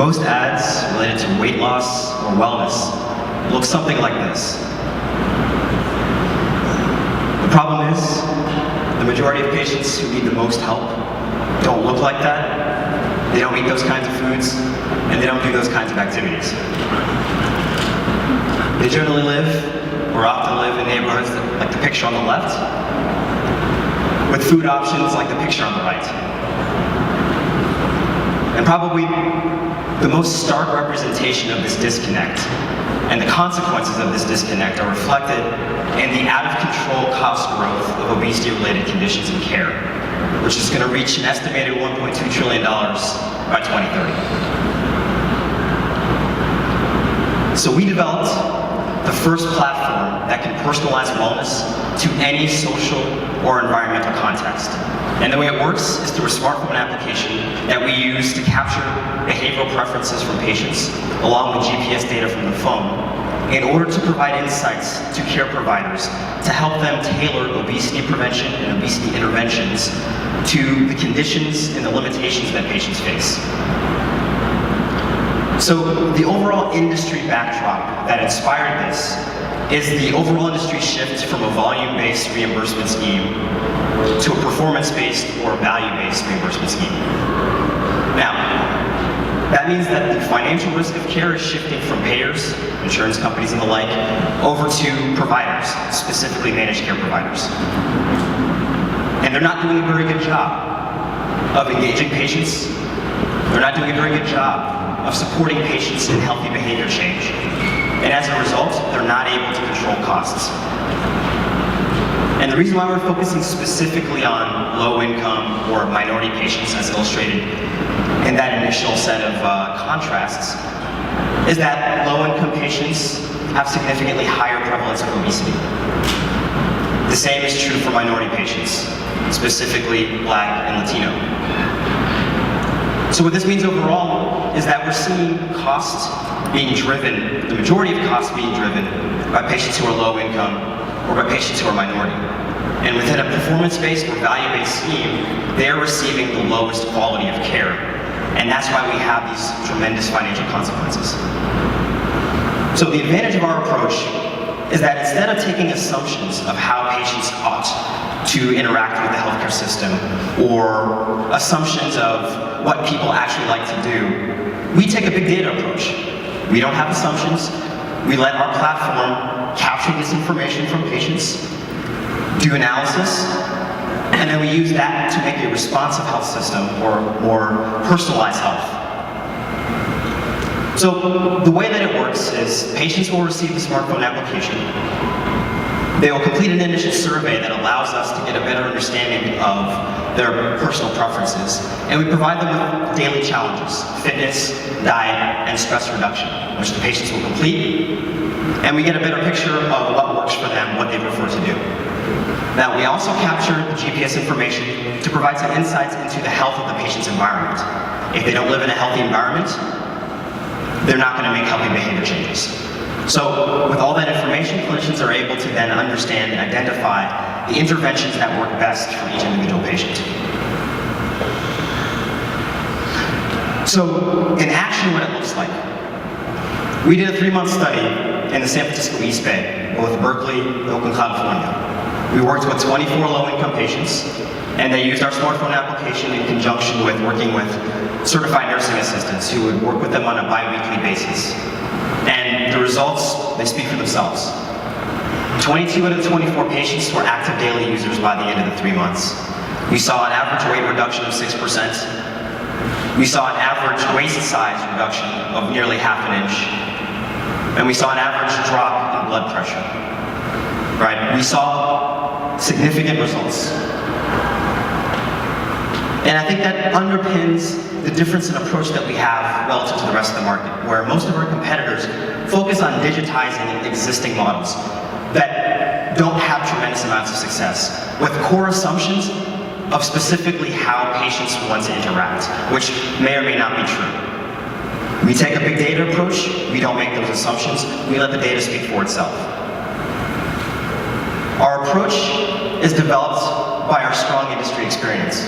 Most ads related to weight loss or wellness look something like this. The problem is, the majority of patients who need the most help don't look like that, they don't eat those kinds of foods, and they don't do those kinds of activities. They generally live, or often live, in neighborhoods like the picture on the left, with food options like the picture on the right. And probably the most stark representation of this disconnect and the consequences of this disconnect are reflected in the out-of-control cost growth of obesity-related conditions and care, which is going to reach an estimated $1.2 trillion by 2030. So we developed the first platform that can personalize wellness to any social or environmental context. And the way it works is through a smartphone application that we use to capture behavioral preferences from patients, along with GPS data from the phone, in order to provide insights to care providers to help them tailor obesity prevention and obesity interventions to the conditions and the limitations that patients face. So the overall industry backdrop that inspired this is the overall industry shift from a volume-based reimbursement scheme to a performance-based or value-based reimbursement scheme. Now, that means that the financial risk of care is shifting from payers, insurance companies and the like, over to providers, specifically managed care providers. And they're not doing a very good job of engaging patients. They're not doing a very good job of supporting patients in healthy behavior change. And as a result, they're not able to control costs. And the reason why we're focusing specifically on low-income or minority patients, as illustrated in that initial set of contrasts, is that low-income patients have significantly higher prevalence of obesity. The same is true for minority patients, specifically Black and Latino. So what this means overall is that we're seeing costs being driven, the majority of costs being driven by patients who are low income or by patients who are minority. And within a performance-based or value-based scheme, they're receiving the lowest quality of care. And that's why we have these tremendous financial consequences. So the advantage of our approach is that instead of taking assumptions of how patients ought to interact with the healthcare system or assumptions of what people actually like to do, we take a big data approach. We don't have assumptions. We let our platform capture this information from patients, do analysis, and then we use that to make a responsive health system or more personalized health. So the way that it works is patients will receive the smartphone application. They will complete an initial survey that allows us to get a better understanding of their personal preferences, and we provide them with daily challenges, fitness, diet, and stress reduction, which the patients will complete, and we get a better picture of what works for them, what they prefer to do. Now, we also capture the GPS information to provide some insights into the health of the patient's environment. If they don't live in a healthy environment, they're not going to make healthy behavior changes. So with all that information, clinicians are able to then understand and identify the interventions that work best for each individual patient. So in action, what it looks like. We did a 3-month study in the San Francisco East Bay, both Berkeley and Oakland, California. We worked with 24 low-income patients, and they used our smartphone application in conjunction with working with certified nursing assistants who would work with them on a bi-weekly basis. And the results, they speak for themselves. 22 out of 24 patients were active daily users by the end of the 3 months. We saw an average weight reduction of 6%. We saw an average waist size reduction of nearly ½ inch. And we saw an average drop in blood pressure. Right? We saw significant results. And I think that underpins the difference in approach that we have relative to the rest of the market, where most of our competitors focus on digitizing existing models that don't have tremendous amounts of success, with core assumptions of specifically how patients want to interact, which may or may not be true. We take a big data approach, we don't make those assumptions, we let the data speak for itself. Our approach is developed by our strong industry experience.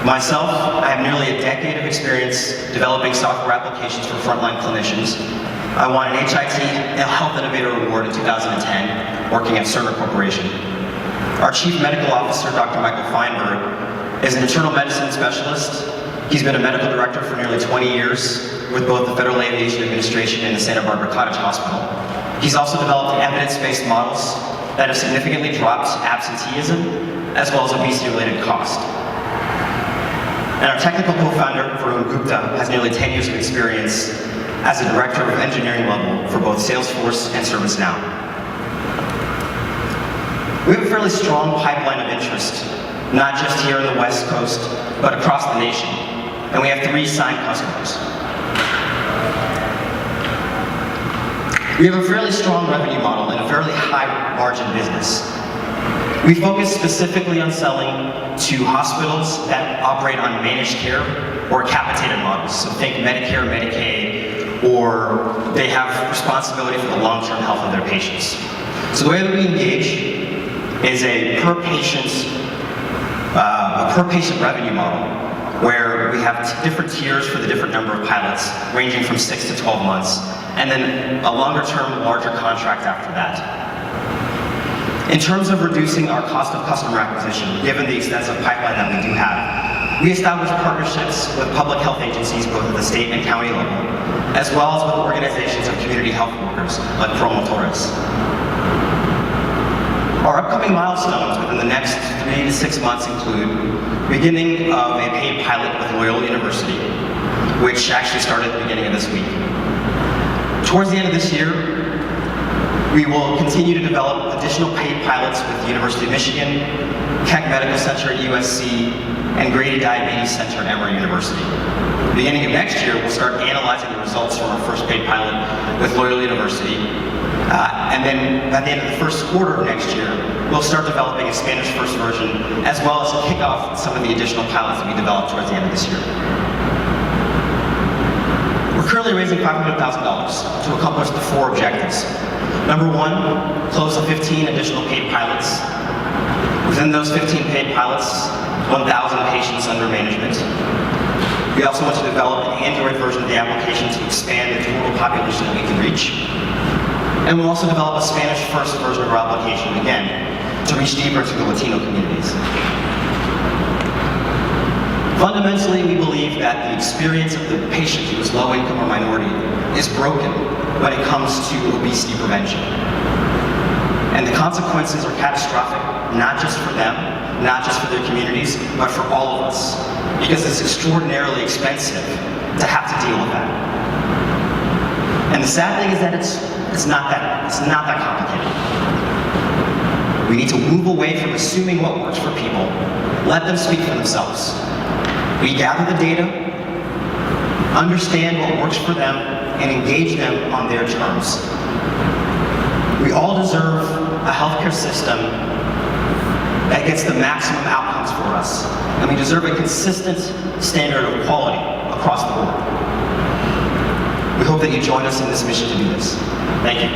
Myself, I have nearly a decade of experience developing software applications for frontline clinicians. I won an HIT Health Innovator Award in 2010, working at Cerner Corporation. Our Chief Medical Officer, Dr. Michael Feinberg, is an internal medicine specialist. He's been a medical director for nearly 20 years with both the Federal Aviation Administration and the Santa Barbara Cottage Hospital. He's also developed evidence-based models that have significantly dropped absenteeism as well as obesity-related cost. And our technical co-founder, Varun Gupta, has nearly 10 years of experience as a director of engineering level for both Salesforce and ServiceNow. We have a fairly strong pipeline of interest, not just here on the West Coast, but across the nation. And we have 3 signed customers. We have a fairly strong revenue model and a fairly high margin business. We focus specifically on selling to hospitals that operate on managed care or capitated models. So think Medicare, Medicaid, or they have responsibility for the long-term health of their patients. So the way that we engage is a per patient revenue model, where we have different tiers for the different number of pilots, ranging from 6 to 12 months, and then a longer-term, larger contract after that. In terms of reducing our cost of customer acquisition, given the extensive pipeline that we do have, we established partnerships with public health agencies, both at the state and county level, as well as with organizations of community health workers, like promotores. Our upcoming milestones within the next 3 to 6 months include beginning of a paid pilot with Loyola University, which actually started at the beginning of this week. Towards the end of this year, we will continue to develop additional paid pilots with the University of Michigan, Keck Medical Center at USC, and Grady Diabetes Center at Emory University. Beginning of next year, we'll start analyzing the results from our first paid pilot with Loyola University. And then by the end of the first quarter of next year, we'll start developing a Spanish first version, as well as kick off some of the additional pilots that we developed towards the end of this year. We're currently raising $500,000 to accomplish the 4 objectives. Number 1, close the 15 additional paid pilots. Within those 15 paid pilots, 1,000 patients under management. We also want to develop an Android version of the application to expand the total population that we can reach. And we'll also develop a Spanish first version of our application, again, to reach deeper into the Latino communities. Fundamentally, we believe that the experience of the patient who is low income or minority is broken when it comes to obesity prevention. And the consequences are catastrophic, not just for them, not just for their communities, but for all of us. Because it's extraordinarily expensive to have to deal with that. And the sad thing is that it's not that complicated. We need to move away from assuming what works for people. Let them speak for themselves. We gather the data, understand what works for them, and engage them on their terms. We all deserve a healthcare system that gets the maximum outcomes for us. And we deserve a consistent standard of quality across the board. We hope that you join us in this mission to do this. Thank you.